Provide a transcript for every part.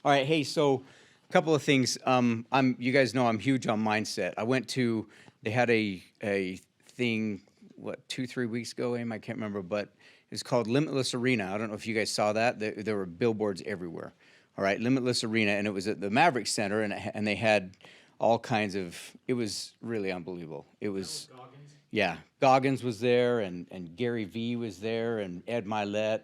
All right, hey, so a couple of things. You guys know I'm huge on mindset. I went to, they had a thing, what, 2, 3 weeks ago, Aim? I can't remember, but it's called Limitless Arena. I don't know if you guys saw that. There were billboards everywhere. All right, Limitless Arena, and it was at the Maverick Center, and they had all kinds of. It was really unbelievable. It was. Goggins. Yeah, Goggins was there, and Gary Vee was there, and Ed Milet.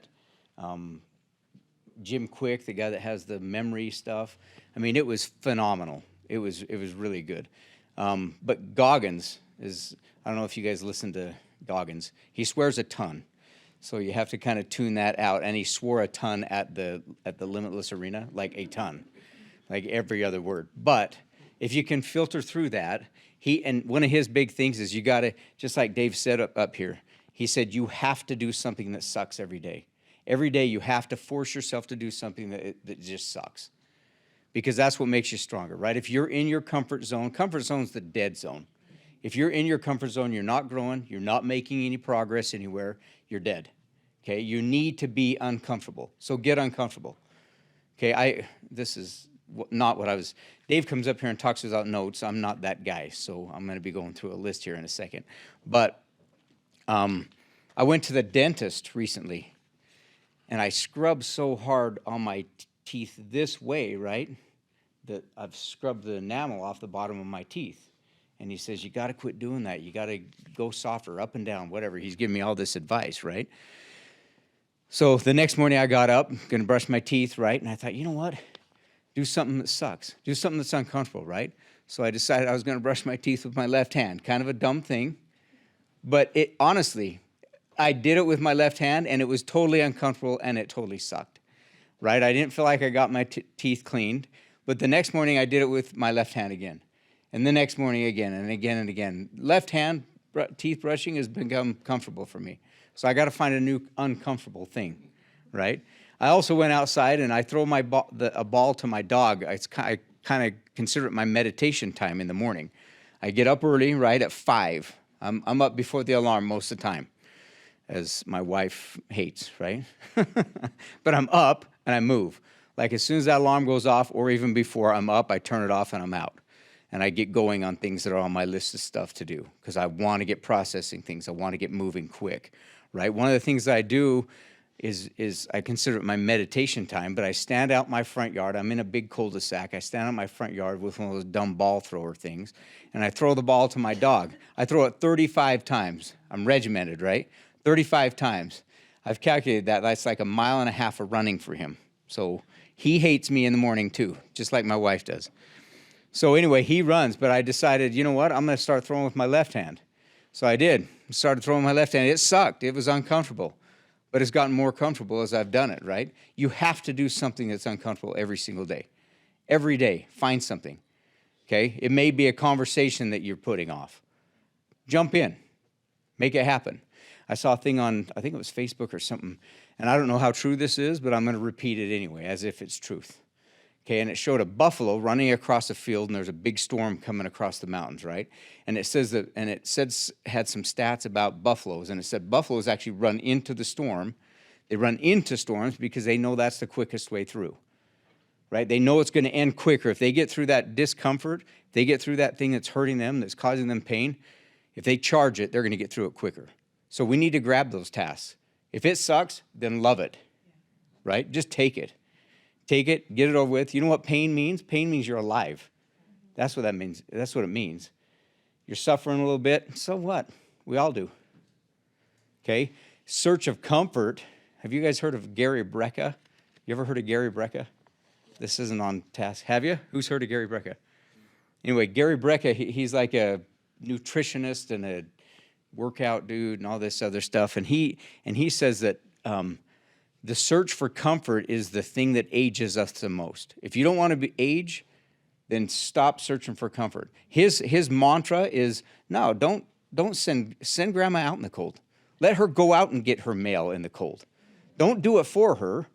Jim Quick, the guy that has the memory stuff. I mean, it was phenomenal. It was really good. But Goggins is, I don't know if you guys listen to Goggins. He swears a ton. So you have to kind of tune that out. And he swore a ton at the Limitless Arena, like a ton, like every other word. But if you can filter through that, and one of his big things is you got to, just like Dave said up here, he said you have to do something that sucks every day. Every day you have to force yourself to do something that just sucks, because that's what makes you stronger, right? If you're in your comfort zone's the dead zone. If you're in your comfort zone, you're not growing, you're not making any progress anywhere, you're dead, okay? You need to be uncomfortable, so get uncomfortable, okay? This is not what I was, Dave comes up here and talks without notes. I'm not that guy, so I'm gonna be going through a list here in a second. But I went to the dentist recently, and I scrubbed so hard on my teeth this way, right, that I've scrubbed the enamel off the bottom of my teeth. And he says, you got to quit doing that. You got to go softer, up and down, whatever. He's giving me all this advice, right? So the next morning I got up, going to brush my teeth, right? And I thought, you know what? Do something that sucks. Do something that's uncomfortable, right? So I decided I was going to brush my teeth with my left hand. Kind of a dumb thing. But it honestly, I did it with my left hand, and it was totally uncomfortable, and it totally sucked, right? I didn't feel like I got my teeth cleaned, but the next morning I did it with my left hand again, and the next morning again, and again and again. Left hand teeth brushing has become comfortable for me, so I got to find a new uncomfortable thing, right? I also went outside, and I throw a ball to my dog. I kind of consider it my meditation time in the morning. I get up early, right, at 5. I'm up before the alarm most of the time, as my wife hates, right? But I'm up and I move. Like as soon as that alarm goes off, or even before, I'm up, I turn it off and I'm out. And I get going on things that are on my list of stuff to do, because I want to get processing things. I want to get moving quick, right? One of the things that I do is I consider it my meditation time, but I stand out my front yard. I'm in a big cul-de-sac. I stand out my front yard with one of those dumb ball thrower things, and I throw the ball to my dog. I throw it 35 times. I'm regimented, right? 35 times. I've calculated that. That's like 1.5 miles of running for him. So he hates me in the morning too, just like my wife does. So anyway, he runs, but I decided, you know what? I'm going to start throwing with my left hand. So I did. Started throwing my left hand. It sucked. It was uncomfortable, but it's gotten more comfortable as I've done it, right? You have to do something that's uncomfortable every single day. Every day, find something, okay? It may be a conversation that you're putting off. Jump in. Make it happen. I saw a thing on, I think it was Facebook or something, and I don't know how true this is, but I'm going to repeat it anyway, as if it's truth. Okay, and it showed a buffalo running across a field, and there's a big storm coming across the mountains, right? And it says that, and it said, had some stats about buffaloes, and it said buffaloes actually run into the storm. They run into storms because they know that's the quickest way through, right? They know it's going to end quicker. If they get through that discomfort, if they get through that thing that's hurting them, that's causing them pain, if they charge it, they're going to get through it quicker. So we need to grab those tasks. If it sucks, then love it, right? Just take it. Take it, get it over with. You know what pain means? Pain means you're alive. That's what that means. That's what it means. You're suffering a little bit. So what? We all do. Okay? Search of comfort. Have you guys heard of Gary Brecka? You ever heard of Gary Brecka? This isn't on task. Have you? Who's heard of Gary Brecka? Anyway, Gary Brecka, he's like a nutritionist and a workout dude and all this other stuff. And he says that the search for comfort is the thing that ages us the most. If you don't want to age, then stop searching for comfort. His mantra is, no, don't send grandma out in the cold. Let her go out and get her mail in the cold. Don't do it for her,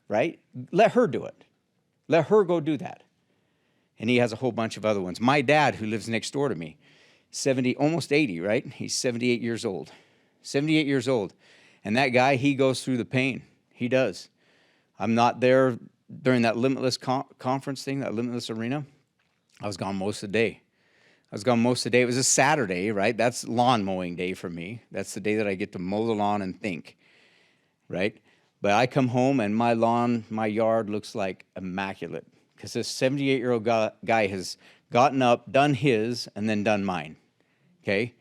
right? Let her do it. Let her go do that. And he has a whole bunch of other ones. My dad, who lives next door to me, 70, almost 80, right? He's 78 years old. 78 years old. And that guy, he goes through the pain. He does. I'm not there during that Limitless conference thing, that Limitless arena, I was gone most of the day. It was a Saturday, right? That's lawn mowing day for me. That's the day that I get to mow the lawn and think, right? But I come home and my yard looks like immaculate because this 78-year-old guy has gotten up, done his, and then done mine, okay?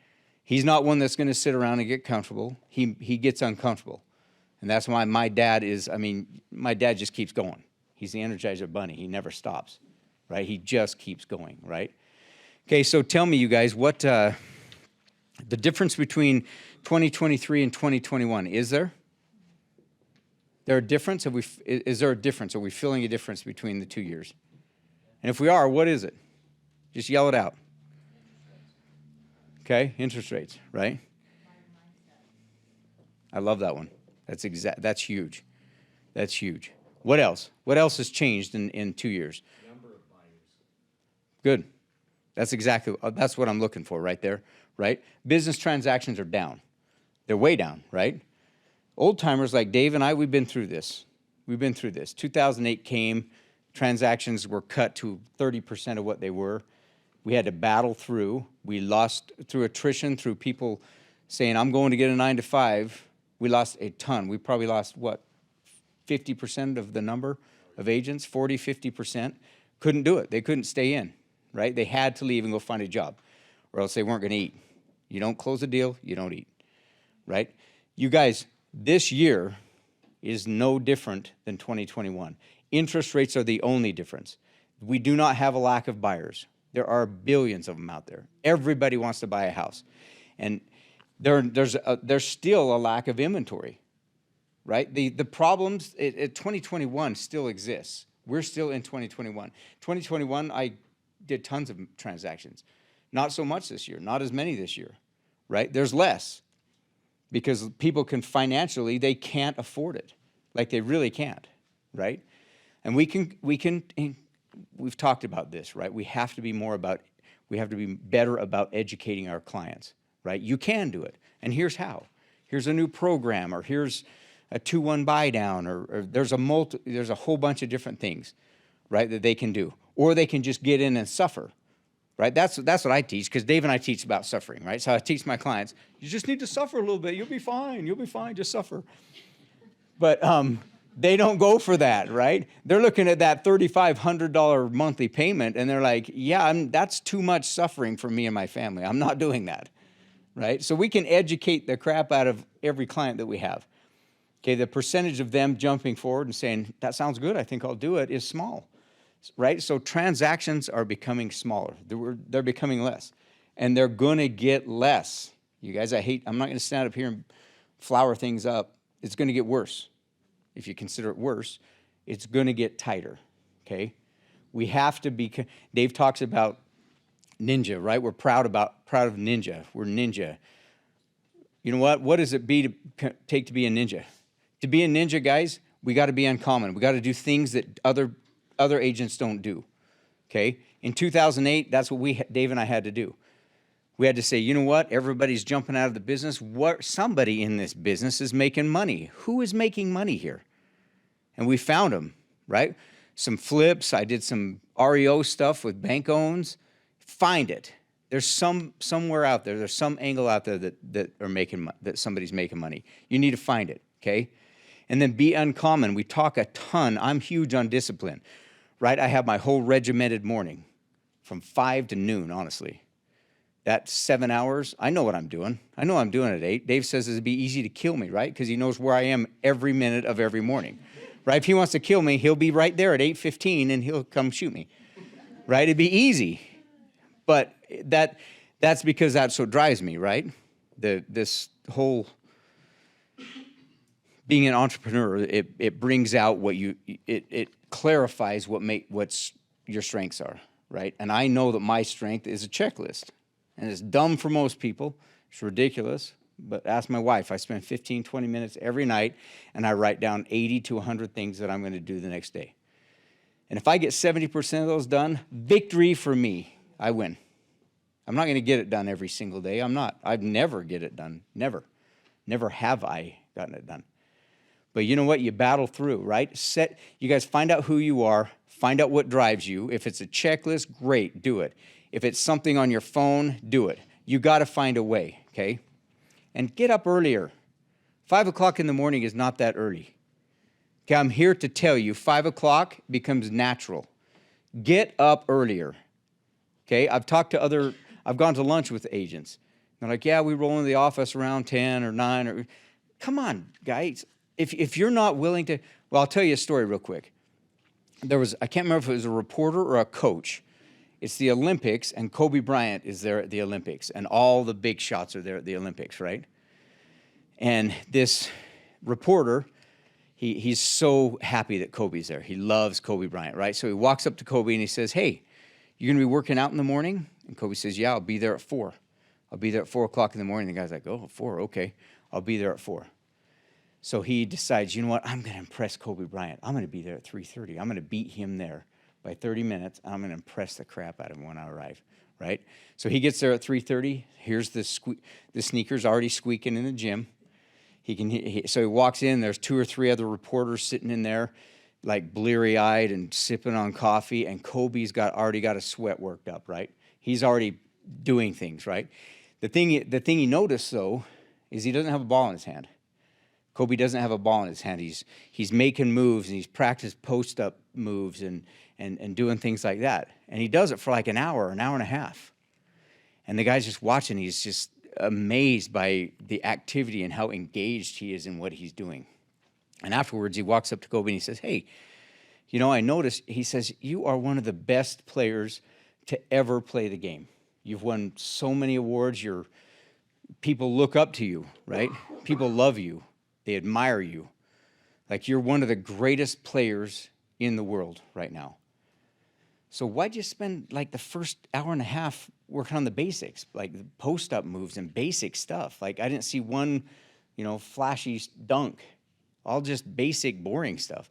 He's not one that's going to sit around and get comfortable. He gets uncomfortable. And that's why my dad just keeps going. He's the Energizer Bunny. He never stops, right? He just keeps going, right? Okay, so tell me, you guys, what the difference between 2023 and 2021, is there? There a difference? Is there a difference? Are we feeling a difference between the 2 years? And if we are, what is it? Just yell it out. Okay, interest rates, right? I love that one. That's huge. That's huge. What else? What else has changed in 2 years? Number of buyers. Good. That's what I'm looking for right there, right? Business transactions are down. They're way down, right? Old timers like Dave and I, we've been through this. 2008 came, transactions were cut to 30% of what they were. We had to battle through. We lost through attrition, through people saying, I'm going to get a 9 to 5. We lost a ton. We probably lost, 50% of the number of agents, 40, 50%. Couldn't do it. They couldn't stay in, right? They had to leave and go find a job, or else they weren't going to eat. You don't close a deal, you don't eat, right? You guys, this year is no different than 2021. Interest rates are the only difference. We do not have a lack of buyers. There are billions of them out there. Everybody wants to buy a house. And there's still a lack of inventory, right? The problems, 2021 still exists. We're still in 2021. 2021, I did tons of transactions. Not so much this year, not as many this year, right? There's less because people can financially, they can't afford it. Like they really can't, right? And we've talked about this, right? We have to be better about educating our clients, right? You can do it. And here's how. Here's a new program, or here's a 2-1 buy down, or there's a whole bunch of different things, right, that they can do. Or they can just get in and suffer, right? That's what I teach, because Dave and I teach about suffering, right? So I teach my clients, you just need to suffer a little bit. You'll be fine, just suffer. But they don't go for that, right? They're looking at that $3,500 monthly payment, and they're like, yeah, that's too much suffering for me and my family. I'm not doing that, right? So we can educate the crap out of every client that we have. Okay, the percentage of them jumping forward and saying, that sounds good, I think I'll do it, is small, right? So transactions are becoming smaller. They're becoming less, and they're going to get less. You guys, I'm not going to stand up here and flower things up. It's going to get worse. If you consider it worse, it's going to get tighter, okay? We have to be, Dave talks about ninja, right? We're proud of ninja. We're ninja. You know what? What does it take to be a ninja? To be a ninja, guys, we got to be uncommon. We got to do things that other agents don't do, okay? In 2008, that's what Dave and I had to do. We had to say, you know what? Everybody's jumping out of the business. Somebody in this business is making money. Who is making money here? And we found them, right? Some flips. I did some REO stuff with bank owns. Find it. There's somewhere out there. There's some angle out there that somebody's making money. You need to find it, okay? And then be uncommon. We talk a ton. I'm huge on discipline, right? I have my whole regimented morning from 5 to noon, honestly. That 7 hours, I know what I'm doing. I know I'm doing at 8. Dave says it'd be easy to kill me, right? Because he knows where I am every minute of every morning, right? If he wants to kill me, he'll be right there at 8:15 and he'll come shoot me, right? It'd be easy. But that's because that's what drives me, right? This whole being an entrepreneur, it brings out it clarifies what's your strengths are, right? And I know that my strength is a checklist. And it's dumb for most people. It's ridiculous. But ask my wife. I spend 15, 20 minutes every night, and I write down 80 to 100 things that I'm going to do the next day. And if I get 70% of those done, victory for me. I win. I'm not going to get it done every single day. I'm not. I'd never get it done. Never. Never have I gotten it done. But you know what? You battle through, right? You guys find out who you are, find out what drives you. If it's a checklist, great, do it. If it's something on your phone, do it. You got to find a way, okay? And get up earlier. 5 o'clock in the morning is not that early. Okay, I'm here to tell you, 5 o'clock becomes natural. Get up earlier. Okay, I've gone to lunch with agents. They're like, yeah, we roll into the office around 10 or 9 or, come on, guys. If you're not willing to, well, I'll tell you a story real quick. I can't remember if it was a reporter or a coach. It's the Olympics, and Kobe Bryant is there at the Olympics, and all the big shots are there at the Olympics, right? And this reporter, he's so happy that Kobe's there. He loves Kobe Bryant, right? So he walks up to Kobe and he says, hey, you're going to be working out in the morning? And Kobe says, yeah, I'll be there at 4. I'll be there at 4 o'clock in the morning. The guy's like, oh, 4, okay. I'll be there at 4. So he decides, you know what, I'm going to impress Kobe Bryant. I'm going to be there at 3:30. I'm going to beat him there by 30 minutes. I'm going to impress the crap out of him when I arrive, right? So he gets there at 3:30. Here's the sneakers already squeaking in the gym. So he walks in. There's 2 or 3 other reporters sitting in there, like bleary-eyed and sipping on coffee, and Kobe's already got a sweat worked up, right? He's already doing things, right? The thing he noticed, though, is he doesn't have a ball in his hand. Kobe doesn't have a ball in his hand. He's making moves, and he's practiced post-up moves and doing things like that. And he does it for like an hour and a half. And the guy's just watching. He's just amazed by the activity and how engaged he is in what he's doing. And afterwards, he walks up to Kobe and he says, hey, you know, I noticed, he says, you are one of the best players to ever play the game. You've won so many awards. People look up to you, right? People love you. They admire you. Like, you're one of the greatest players in the world right now. So why'd you spend like the first hour and a half working on the basics, like the post-up moves and basic stuff? Like, I didn't see one, flashy dunk, all just basic, boring stuff.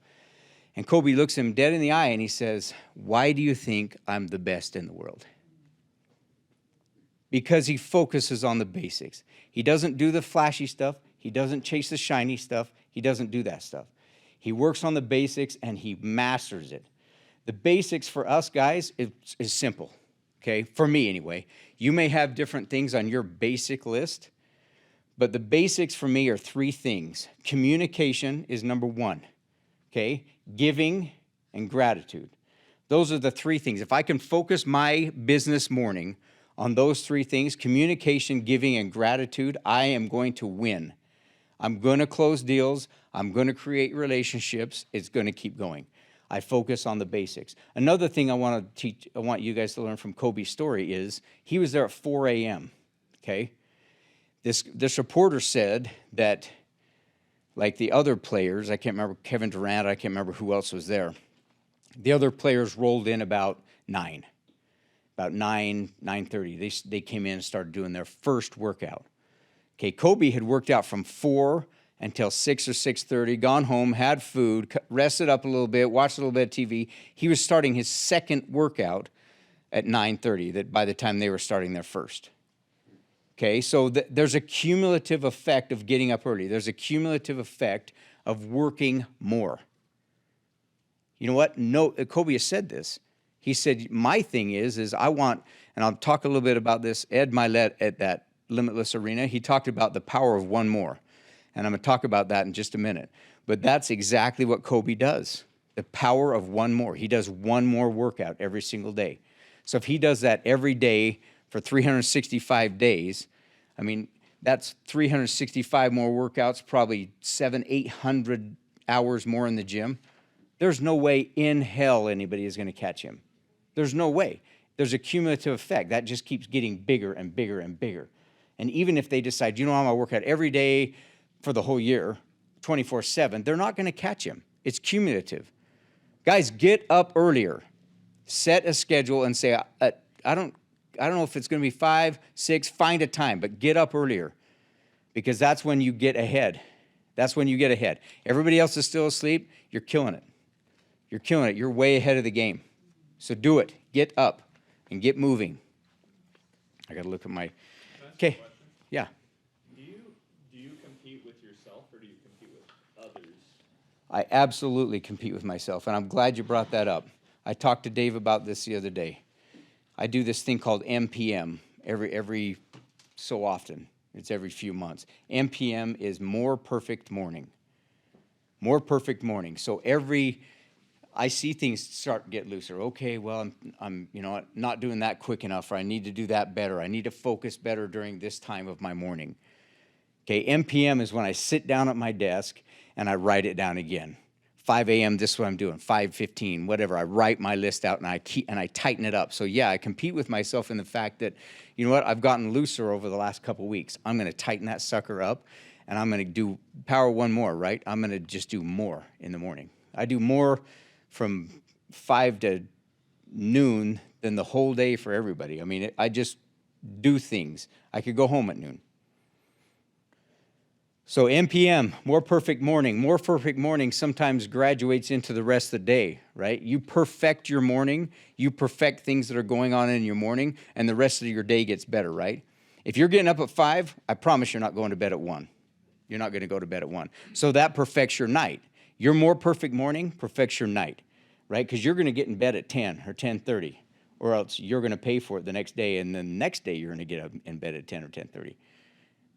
And Kobe looks him dead in the eye and he says, why do you think I'm the best in the world? Because he focuses on the basics. He doesn't do the flashy stuff. He doesn't chase the shiny stuff. He doesn't do that stuff. He works on the basics and he masters it. The basics for us guys is simple, okay? For me anyway. You may have different things on your basic list, but the basics for me are 3 things. Communication is number 1, okay? Giving and gratitude. Those are the 3 things. If I can focus my business morning on those 3 things, communication, giving, and gratitude, I am going to win. I'm going to close deals. I'm going to create relationships. It's going to keep going. I focus on the basics. Another thing I want you guys to learn from Kobe's story is he was there at 4 a.m., okay? This reporter said that, like the other players, I can't remember Kevin Durant, I can't remember who else was there. The other players rolled in about 9. About 9:30. They came in and started doing their first workout. Okay, Kobe had worked out from 4 until 6 or 6:30, gone home, had food, rested up a little bit, watched a little bit of TV. He was starting his second workout at 9:30, that by the time they were starting their first. Okay, so there's a cumulative effect of getting up early. There's a cumulative effect of working more. You know what? No, Kobe has said this. He said, my thing is I want, and I'll talk a little bit about this, Ed Milet at that Limitless Arena, he talked about the power of one more. And I'm going to talk about that in just a minute. But that's exactly what Kobe does, the power of one more. He does one more workout every single day. So if he does that every day for 365 days, I mean, that's 365 more workouts, probably 800 hours more in the gym. There's no way in hell anybody is going to catch him. There's no way. There's a cumulative effect. That just keeps getting bigger and bigger and bigger. And even if they decide, I'm going to work out every day for the whole year, 24/7, they're not going to catch him. It's cumulative. Guys, get up earlier. Set a schedule and say, I don't know if it's going to be 5, 6, find a time, but get up earlier because that's when you get ahead. That's when you get ahead. Everybody else is still asleep. You're killing it. You're killing it. You're way ahead of the game. So do it. Get up and get moving. I got to look at my... Okay. Yeah. Do you compete with yourself or do you compete with others? I absolutely compete with myself, and I'm glad you brought that up. I talked to Dave about this the other day. I do this thing called MPM every so often. It's every few months. MPM is more perfect morning. More perfect morning. So I see things start to get looser. Okay, well, I'm not doing that quick enough, or I need to do that better. I need to focus better during this time of my morning. Okay, MPM is when I sit down at my desk and I write it down again. 5 a.m., this is what I'm doing, 5:15, whatever. I write my list out and I tighten it up. So yeah, I compete with myself in the fact that, you know what, I've gotten looser over the last couple weeks. I'm gonna tighten that sucker up and I'm gonna do power one more, right? I'm gonna just do more in the morning. I do more from 5 to noon than the whole day for everybody. I mean, I just do things. I could go home at noon. So MPM, more perfect morning. More perfect morning sometimes graduates into the rest of the day, right? You perfect your morning, you perfect things that are going on in your morning, and the rest of your day gets better, right? If you're getting up at 5, I promise you're not going to bed at 1. You're not going to go to bed at 1. So that perfects your night. Your more perfect morning perfects your night, right? Because you're going to get in bed at 10 or 10:30, or else you're going to pay for it the next day, and then the next day you're going to get up in bed at 10 or 10:30.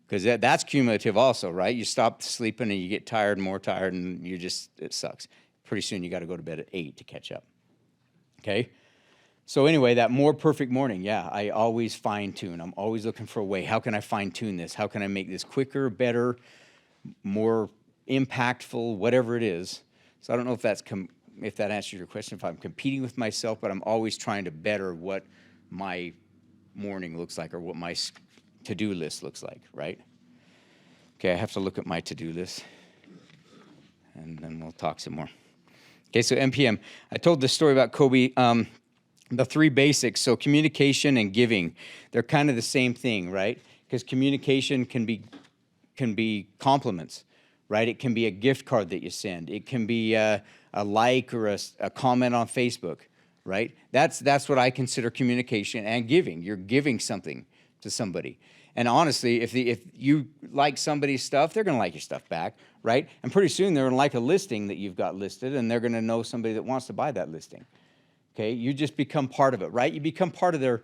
Because that's cumulative also, right? You stop sleeping and you get tired and more tired, and it sucks. Pretty soon you got to go to bed at 8 to catch up, okay? So anyway, that more perfect morning, yeah, I always fine-tune. I'm always looking for a way. How can I fine-tune this? How can I make this quicker, better, more impactful, whatever it is? So I don't know if that answers your question, if I'm competing with myself, but I'm always trying to better what my morning looks like or what my to-do list looks like, right? Okay, I have to look at my to-do list, and then we'll talk some more. Okay, so MPM. I told this story about Kobe, the 3 basics. So communication and giving, they're kind of the same thing, right? Because communication can be compliments, right? It can be a gift card that you send. It can be a like or a comment on Facebook, right? That's what I consider communication and giving. You're giving something to somebody. And honestly, if you like somebody's stuff, they're going to like your stuff back, right? And pretty soon they're going to like a listing that you've got listed, and they're going to know somebody that wants to buy that listing. Okay, you just become part of it, right? You become part of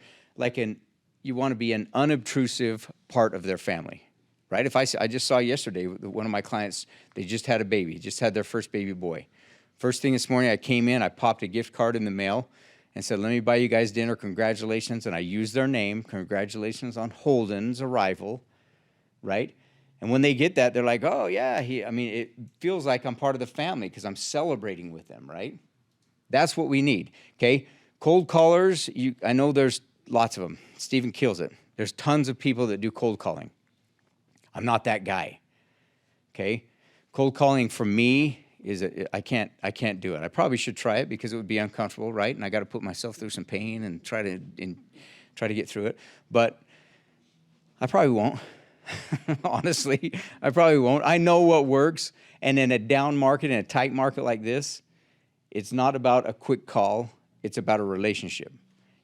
you want to be an unobtrusive part of their family, right? I just saw yesterday, one of my clients, they just had a baby, just had their first baby boy. First thing this morning, I came in, I popped a gift card in the mail, and said, let me buy you guys dinner, congratulations, and I used their name, congratulations on Holden's arrival, right? And when they get that, they're like, oh, yeah, it feels like I'm part of the family because I'm celebrating with them, right? That's what we need, okay? Cold callers, I know there's lots of them. Stephen kills it. There's tons of people that do cold calling. I'm not that guy, okay? Cold calling for me I can't do it. I probably should try it because it would be uncomfortable, right? And I got to put myself through some pain and try to get through it. But I probably won't. Honestly, I probably won't. I know what works. And in a down market, in a tight market like this, it's not about a quick call. It's about a relationship.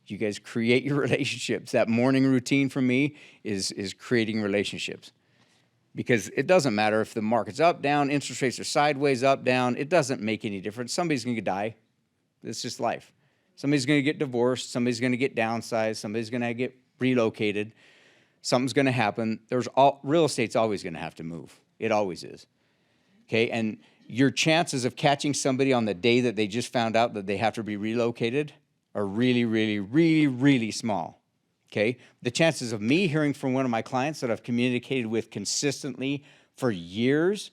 You guys create your relationships. That morning routine for me is creating relationships. Because it doesn't matter if the market's up, down, interest rates are sideways, up, down. It doesn't make any difference. Somebody's going to die. It's just life. Somebody's going to get divorced. Somebody's going to get downsized. Somebody's going to get relocated. Something's going to happen. Real estate's always going to have to move. It always is. Okay, and your chances of catching somebody on the day that they just found out that they have to be relocated are really, really, really, really small. Okay, the chances of me hearing from one of my clients that I've communicated with consistently for years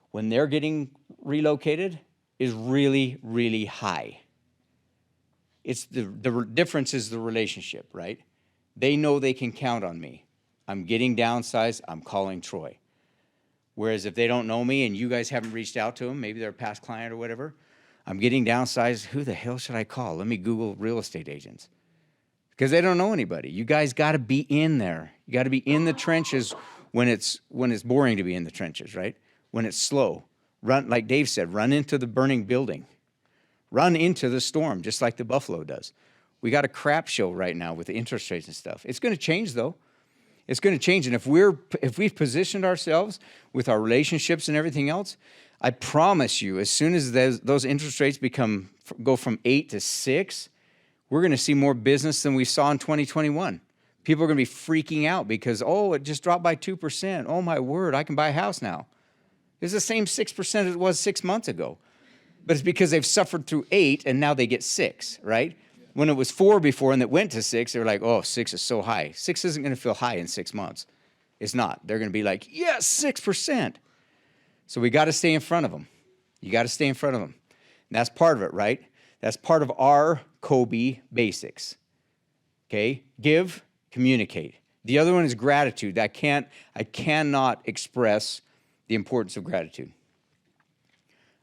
when they're getting relocated is really, really high. It's the difference is the relationship, right? They know they can count on me. I'm getting downsized, I'm calling Troy. Whereas if they don't know me and you guys haven't reached out to them, maybe they're a past client or whatever, I'm getting downsized, who the hell should I call? Let me Google real estate agents. Because they don't know anybody. You guys got to be in there. You got to be in the trenches when it's boring to be in the trenches, right? When it's slow. Run, like Dave said, run into the burning building. Run into the storm, just like the buffalo does. We got a crap show right now with the interest rates and stuff. It's going to change, though. It's going to change. And if we've positioned ourselves with our relationships and everything else, I promise you, as soon as those interest rates go from 8 to 6, we're going to see more business than we saw in 2021. People are going to be freaking out because, oh, it just dropped by 2%. Oh, my word, I can buy a house now. It's the same 6% as it was 6 months ago. But it's because they've suffered through 8 and now they get 6, right? When it was 4 before and it went to 6, they were like, oh, 6 is so high. 6 isn't going to feel high in 6 months. It's not. They're going to be like, yes, 6%. So we got to stay in front of them. You got to stay in front of them. And that's part of it, right? That's part of our Kobe basics. Okay? Give, communicate. The other one is gratitude. I cannot express the importance of gratitude.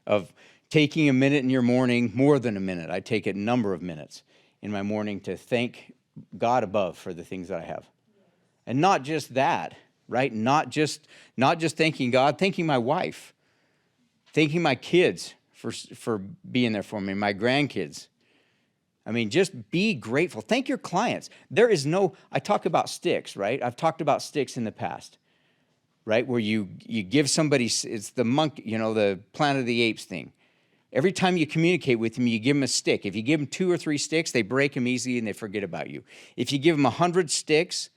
Of taking a minute in your morning, more than a minute. I take a number of minutes in my morning to thank God above for the things that I have. And not just that, right? Not just thanking God, thanking my wife, thanking my kids for being there for me, my grandkids. I mean, just be grateful. Thank your clients. I talk about sticks, right? I've talked about sticks in the past, right? Where you give somebody, it's the the Planet of the Apes thing. Every time you communicate with them, you give them a stick. If you give them 2 or 3 sticks, they break them easily and they forget about you. If you give them 100 sticks,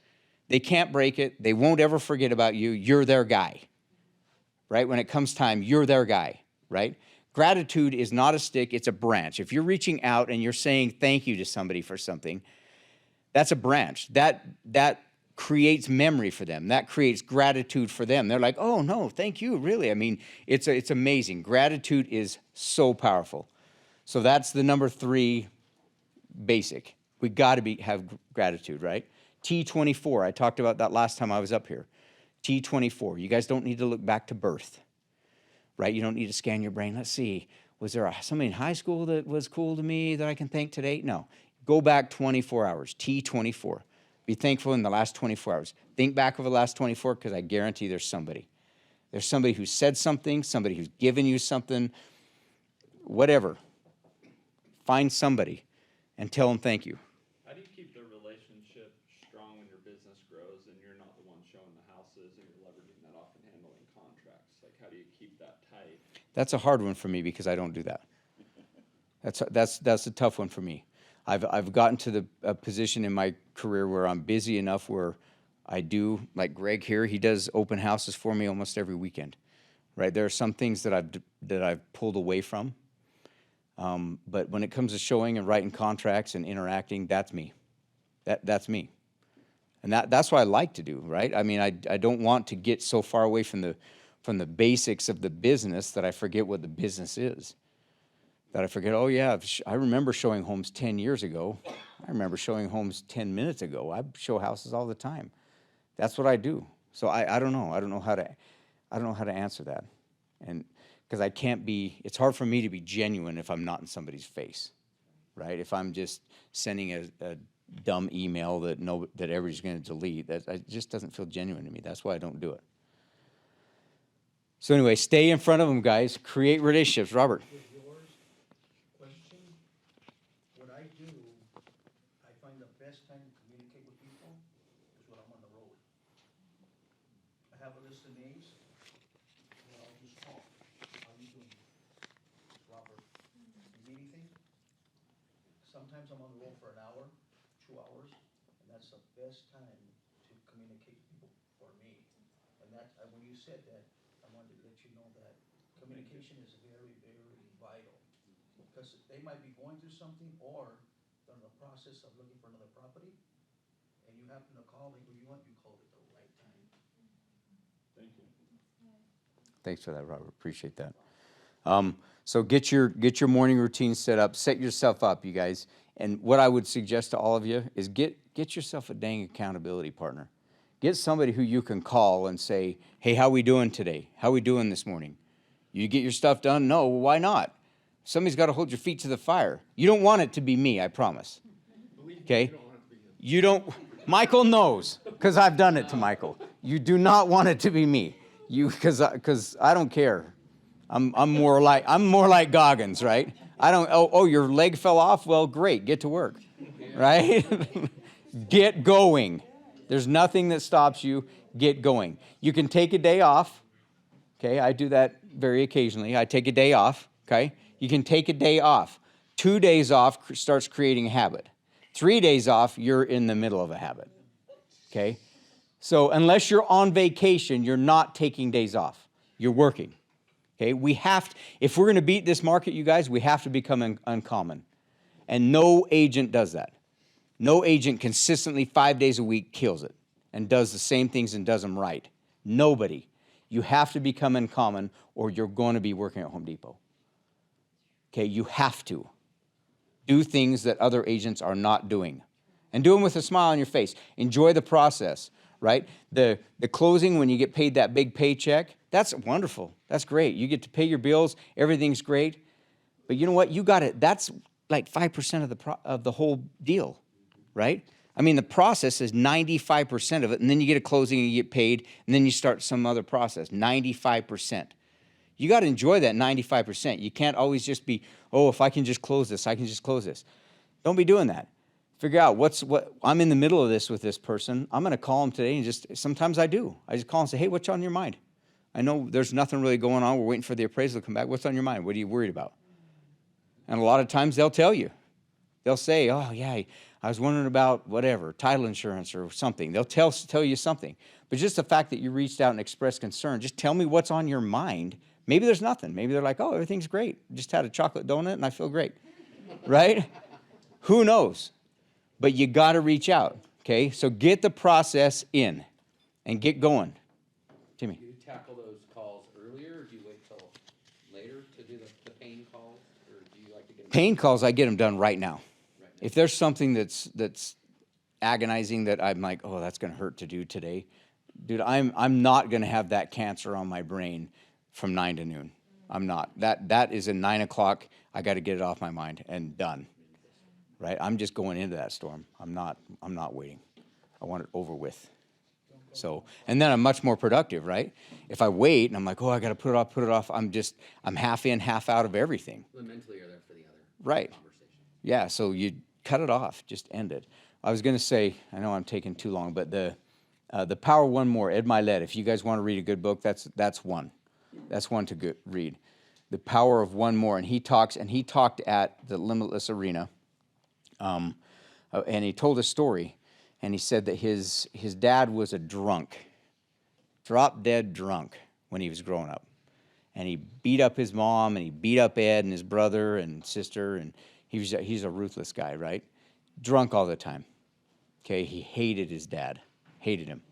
they can't break it. They won't ever forget about you. You're their guy, right? When it comes time, you're their guy, right? Gratitude is not a stick, it's a branch. If you're reaching out and you're saying thank you to somebody for something, that's a branch. That creates memory for them. That creates gratitude for them. They're like, oh, no, thank you, really. I mean, it's amazing. Gratitude is so powerful. So that's the number 3 basic. We got to have gratitude, right? T24, I talked about that last time I was up here. T24, you guys don't need to look back to birth, right? You don't need to scan your brain. Let's see, was there somebody in high school that was cool to me that I can thank today? No. Go back 24 hours, T24. Be thankful in the last 24 hours. Think back over the last 24 because I guarantee there's somebody. There's somebody who said something, somebody who's given you something, whatever. Find somebody and tell them thank you. How do you keep the relationship strong when your business grows and you're not the one showing the houses and you're leveraging that off and handling contracts? Like, how do you keep that tight? That's a hard one for me because I don't do that. That's a tough one for me. I've gotten to a position in my career where I'm busy enough where I do, like Greg here, he does open houses for me almost every weekend, right? There are some things that I've pulled away from, but when it comes to showing and writing contracts and interacting, that's me. That's me, and that's what I like to do, right? I mean, I don't want to get so far away from the basics of the business that I forget what the business is. That I forget, oh yeah, I remember showing homes 10 years ago. I remember showing homes 10 minutes ago. I show houses all the time. That's what I do. So I don't know. I don't know how to answer that. And because it's hard for me to be genuine if I'm not in somebody's face, right? If I'm just sending a dumb email that everybody's going to delete, it just doesn't feel genuine to me. That's why I don't do it. So anyway, stay in front of them, guys. Create relationships. Robert. Time to communicate with people is when I'm on the road. I have a list of names, and I'll just call. How are you doing? Robert, you need anything? Sometimes I'm on the road for an hour, 2 hours, and that's the best time to communicate with people for me. And when you said that, I wanted to let you know that communication is very, very vital. Because they might be going through something, or they're in the process of looking for another property, and you happen to call, you called at the right time. Thank you. Thanks for that, Robert. Appreciate that. So get your morning routine set up. Set yourself up, you guys. And what I would suggest to all of you is get yourself a dang accountability partner. Get somebody who you can call and say, hey, how we doing today? How we doing this morning? You get your stuff done? No, well, why not? Somebody's got to hold your feet to the fire. You don't want it to be me, I promise. Okay? You don't. Michael knows, because I've done it to Michael. You do not want it to be me. Because I don't care. I'm more like Goggins, right? I don't. Oh, your leg fell off. Well, great. Get to work, right? Get going. There's nothing that stops you. Get going. You can take a day off. Okay, I do that very occasionally. I take a day off, okay? You can take a day off. 2 days off starts creating a habit. 3 days off, you're in the middle of a habit, okay? So unless you're on vacation, you're not taking days off. You're working, okay? If we're going to beat this market, you guys, we have to become uncommon. And no agent does that. No agent consistently 5 days a week kills it and does the same things and does them right. Nobody. You have to become uncommon or you're going to be working at Home Depot. Okay, you have to do things that other agents are not doing. And do them with a smile on your face. Enjoy the process, right? The closing when you get paid that big paycheck, that's wonderful. That's great. You get to pay your bills, everything's great. But you know what? You got it. That's like 5% of the whole deal, right? I mean, the process is 95% of it, and then you get a closing and you get paid, and then you start some other process, 95%. You got to enjoy that 95%. You can't always just be, oh, if I can just close this, I can just close this. Don't be doing that. Figure out what I'm in the middle of this with this person. I'm going to call them today and sometimes I do. I just call and say, hey, what's on your mind? I know there's nothing really going on. We're waiting for the appraisal to come back. What's on your mind? What are you worried about? And a lot of times they'll tell you. They'll say, oh, yeah, I was wondering about whatever, title insurance or something. They'll tell you something. But just the fact that you reached out and expressed concern, just tell me what's on your mind. Maybe there's nothing. Maybe they're like, oh, everything's great. Just had a chocolate donut and I feel great, right? Who knows? But you got to reach out, okay? So get the process in and get going. Timmy. Do you tackle those calls earlier, or do you wait till later to do the pain calls, or do you like to get them? Pain calls, I get them done right now. Right now? If there's something that's agonizing that I'm like, oh, that's going to hurt to do today, dude, I'm not going to have that cancer on my brain from 9 to noon. I'm not. That is at 9 o'clock. I got to get it off my mind and done. Right? I'm just going into that storm. I'm not waiting. I want it over with. So, and then I'm much more productive, right? If I wait and I'm like, oh, I got to put it off, I'm half in, half out of everything. The mentally are there for the other Right. conversation. Yeah, so you cut it off, just end it. I was going to say, I know I'm taking too long, but the Power One More, Ed Milet, if you guys want to read a good book, that's one. That's one to read. The Power of One More. And he talked at the Limitless Arena, and he told a story, and he said that his dad was a drunk, drop-dead drunk when he was growing up. And he beat up his mom, and he beat up Ed and his brother and sister, and he's a ruthless guy, right? Drunk all the time. Okay, he hated his dad, hated him.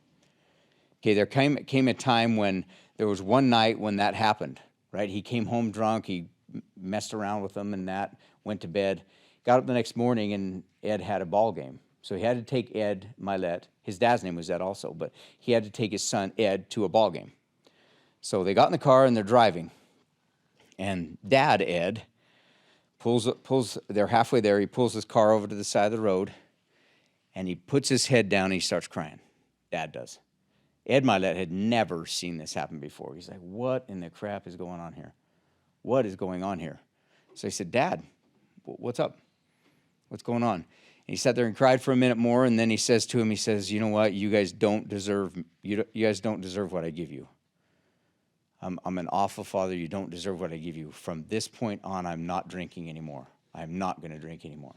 Okay, there came a time when there was one night when that happened, right? He came home drunk, he messed around with them and that, went to bed, got up the next morning, and Ed had a ball game. So he had to take Ed Milet, his dad's name was Ed also, but he had to take his son Ed to a ball game. So they got in the car and they're driving. And Dad, Ed, they're halfway there, he pulls his car over to the side of the road, and he puts his head down and he starts crying. Dad does. Ed Milet had never seen this happen before. He's like, what in the crap is going on here? What is going on here? So he said, Dad, what's up? What's going on? And he sat there and cried for a minute more, and then he says to him, he says, you know what? You guys don't deserve what I give you. I'm an awful father. You don't deserve what I give you. From this point on, I'm not drinking anymore. I'm not going to drink anymore.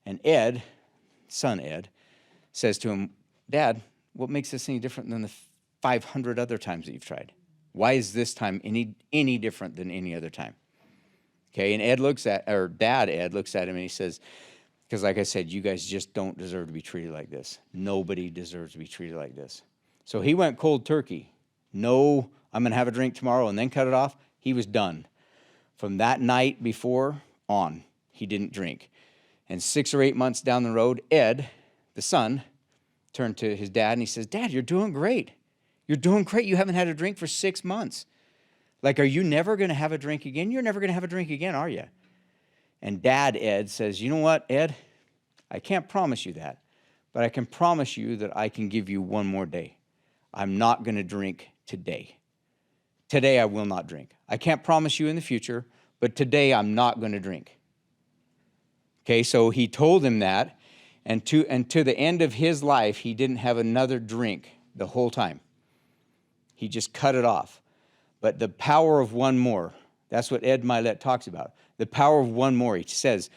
And Ed, son Ed, says to him, Dad, what makes this any different than the 500 other times that you've tried? Why is this time any different than any other time? Okay, and Dad Ed looks at him and he says, because like I said, you guys just don't deserve to be treated like this. Nobody deserves to be treated like this. So he went cold turkey. No, I'm going to have a drink tomorrow and then cut it off. He was done. From that night before on, he didn't drink. And 6 or 8 months down the road, Ed, the son, turned to his dad and he says, Dad, you're doing great. You're doing great. You haven't had a drink for 6 months. Like, are you never going to have a drink again? You're never going to have a drink again, are you? And Dad, Ed, says, you know what, Ed? I can't promise you that, but I can promise you that I can give you one more day. I'm not going to drink today. Today I will not drink. I can't promise you in the future, but today I'm not going to drink. Okay, so he told him that, and to the end of his life, he didn't have another drink the whole time. He just cut it off. But the power of one more, that's what Ed Milet talks about. The power of one more. He says,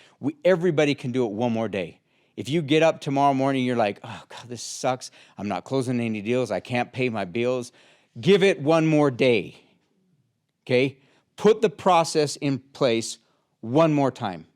everybody can do it one more day. If you get up tomorrow morning, you're like, oh, God, this sucks. I'm not closing any deals. I can't pay my bills. Give it one more day, okay? Put the process in place one more time.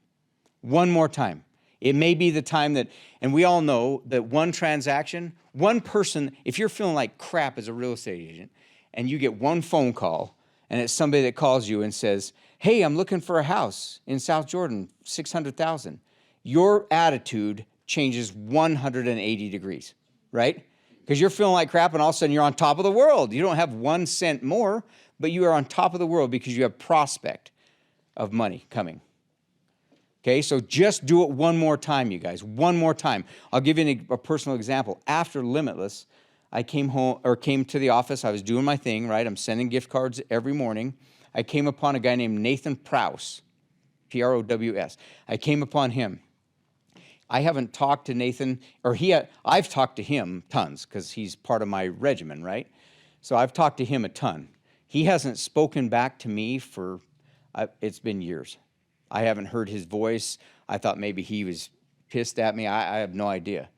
One more time. It may be the time that, and we all know that one transaction, one person, if you're feeling like crap as a real estate agent, and you get one phone call, and it's somebody that calls you and says, hey, I'm looking for a house in South Jordan, 600,000. Your attitude changes 180 degrees, right? Because you're feeling like crap, and all of a sudden you're on top of the world. You don't have 1 cent more, but you are on top of the world because you have prospect of money coming. Okay, so just do it one more time, you guys, one more time. I'll give you a personal example. After Limitless, I came to the office. I was doing my thing, right? I'm sending gift cards every morning. I came upon a guy named Nathan Prows, Prows. I came upon him. I haven't talked to Nathan, I've talked to him tons because he's part of my regimen, right? So I've talked to him a ton. He hasn't spoken back to me it's been years. I haven't heard his voice. I thought maybe he was pissed at me. I have no idea.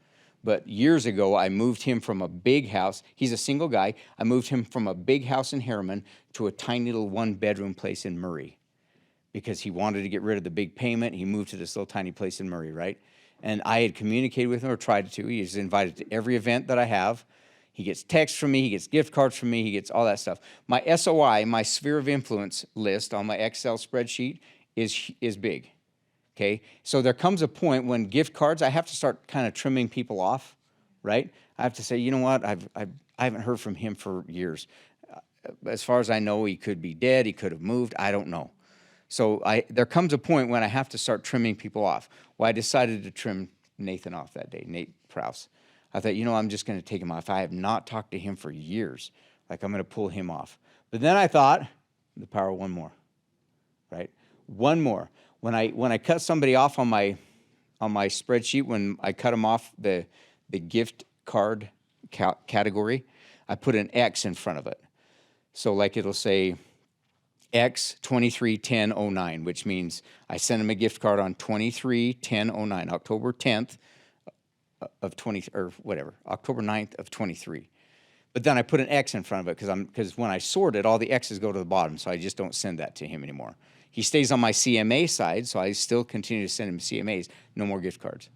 But years ago, I moved him from a big house. He's a single guy. I moved him from a big house in Harriman to a tiny little one-bedroom place in Murray because he wanted to get rid of the big payment. He moved to this little tiny place in Murray, right? And I had communicated with him or tried to. He's invited to every event that I have. He gets texts from me. He gets gift cards from me. He gets all that stuff. My SOI, my sphere of influence list on my Excel spreadsheet is big. Okay, so there comes a point when gift cards, I have to start kind of trimming people off, right? I have to say, you know what, I haven't heard from him for years. As far as I know, he could be dead, he could have moved, I don't know. So there comes a point when I have to start trimming people off. Well, I decided to trim Nathan off that day, Nate Prouse. I thought, I'm just going to take him off. I have not talked to him for years. Like, I'm going to pull him off. But then I thought, the power of one more, right? One more. When I cut somebody off on my spreadsheet, when I cut them off the gift card category, I put an X in front of it. So like it'll say X 231009, which means I sent him a gift card on 231009, October 10th of 20 or whatever, October 9th of 23. But then I put an X in front of it because when I sort it, all the X's go to the bottom, so I just don't send that to him anymore. He stays on my CMA side, so I still continue to send him CMAs. No more gift cards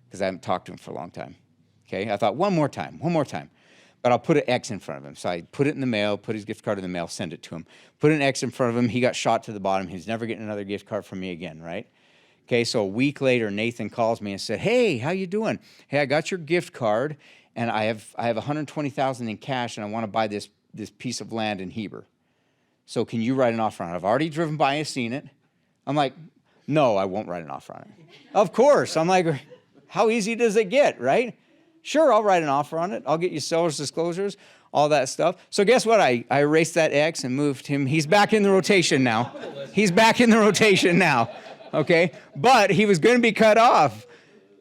because I haven't talked to him for a long time. Okay, I thought one more time. But I'll put an X in front of him. So I put it in the mail, put his gift card in the mail, send it to him. Put an X in front of him. He got shot to the bottom. He's never getting another gift card from me again, right? Okay, so a week later, Nathan calls me and said, hey, how you doing? Hey, I got your gift card, and I have $120,000 in cash, and I want to buy this piece of land in Heber. So can you write an offer on it? I've already driven by and seen it. I'm like, no, I won't write an offer on it. Of course. I'm like, how easy does it get, right? Sure, I'll write an offer on it. I'll get you seller's disclosures, all that stuff. So guess what? I erased that X and moved him. He's back in the rotation now. Okay? But he was going to be cut off.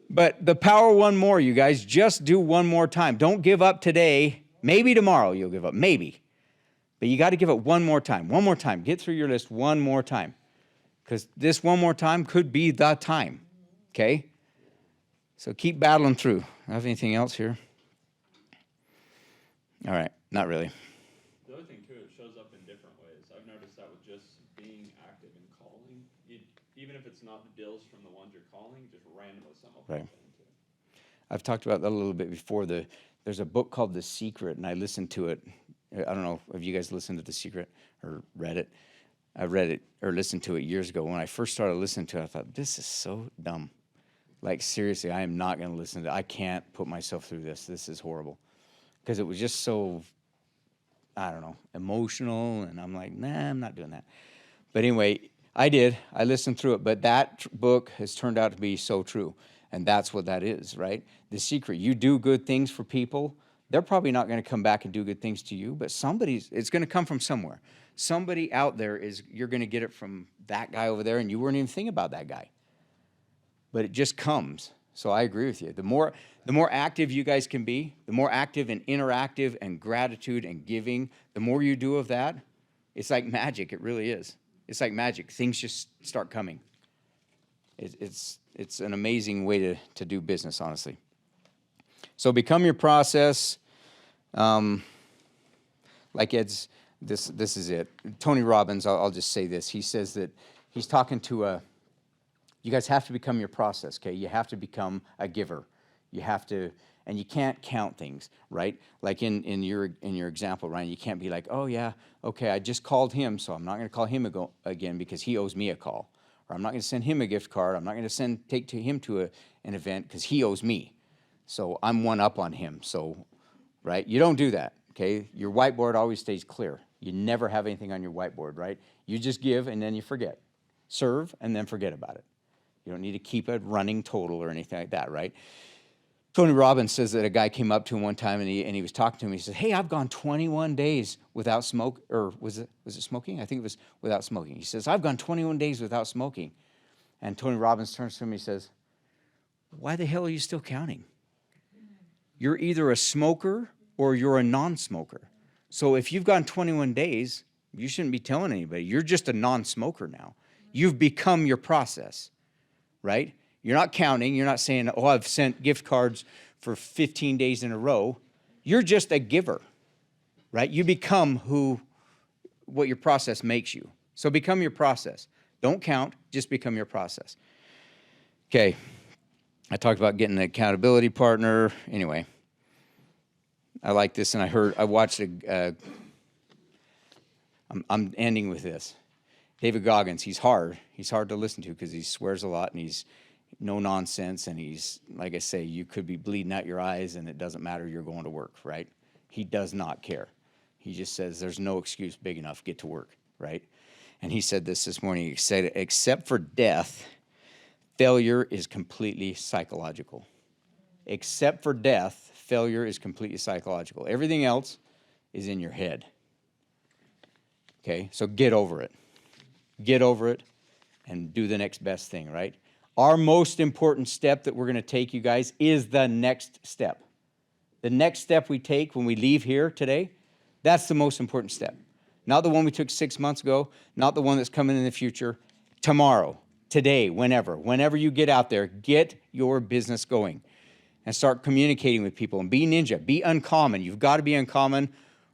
But the power one more, you guys. Just do one more time. Don't give up today. Maybe tomorrow you'll give up. Maybe. But you got to give it one more time. One more time. Get through your list one more time. Because this one more time could be the time. Okay? So keep battling through. Have anything else here? All right. Not really. The other thing, too, it shows up in different ways. I've noticed that with just being active and calling, even if it's not the deals from the ones you're calling, just randomly someone will pop into it. I've talked about that a little bit before. There's a book called The Secret, and I listened to it. I don't know if you guys listened to The Secret or read it. I read it or listened to it years ago. When I first started listening to it, I thought, this is so dumb. Like, seriously, I am not going to listen to it. I can't put myself through this. This is horrible. Because it was just so, I don't know, emotional, and I'm like, nah, I'm not doing that. But anyway, I did. I listened through it. But that book has turned out to be so true. And that's what that is, right? The secret. You do good things for people. They're probably not going to come back and do good things to you, but it's going to come from somewhere. Somebody out there you're going to get it from that guy over there, and you weren't even thinking about that guy. But it just comes. So I agree with you. The more active you guys can be, the more active and interactive and gratitude and giving, the more you do of that, It's like magic. It really is. It's like magic. Things just start coming. It's an amazing way to do business, honestly. So become your process. Like Ed's, this is it. Tony Robbins, I'll just say this. He says that he's talking to you guys have to become your process, okay? You have to become a giver. You have to, and you can't count things, right? Like in your example, Ryan, you can't be like, oh yeah, okay, I just called him, so I'm not going to call him again because he owes me a call, or I'm not going to send him a gift card. I'm not going to take him to an event because he owes me, so I'm one up on him. So, right? You don't do that, okay? Your whiteboard always stays clear. You never have anything on your whiteboard, right? You just give and then you forget. Serve and then forget about it. You don't need to keep a running total or anything like that, right? Tony Robbins says that a guy came up to him one time and he was talking to him. He said, hey, I've gone 21 days without smoke, or was it smoking? I think it was without smoking. He says, I've gone 21 days without smoking. And Tony Robbins turns to him and he says, why the hell are you still counting? You're either a smoker or you're a non-smoker. So if you've gone 21 days, you shouldn't be telling anybody. You're just a non-smoker now. You've become your process, right? You're not counting. You're not saying, oh, I've sent gift cards for 15 days in a row. You're just a giver, right? You become what your process makes you. So become your process. Don't count, just become your process. Okay, I talked about getting an accountability partner. Anyway, I like this, and I watched I'm ending with this. David Goggins, he's hard to listen to because he swears a lot and he's no nonsense, and he's, like I say, you could be bleeding out your eyes and it doesn't matter, you're going to work, right? He does not care. He just says there's no excuse big enough, get to work, right? And he said this morning, he said, except for death, failure is completely psychological. Except for death, failure is completely psychological. Everything else is in your head. Okay, so get over it. Get over it and do the next best thing, right? Our most important step that we're going to take, you guys, is the next step. The next step we take when we leave here today, that's the most important step. Not the one we took 6 months ago, not the one that's coming in the future. Tomorrow, today, whenever you get out there, get your business going and start communicating with people and be ninja, be uncommon. You've got to be uncommon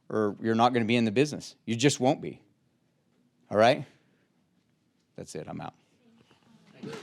or you're not going to be in the business. You just won't be. All right? That's it. I'm out. Thanks.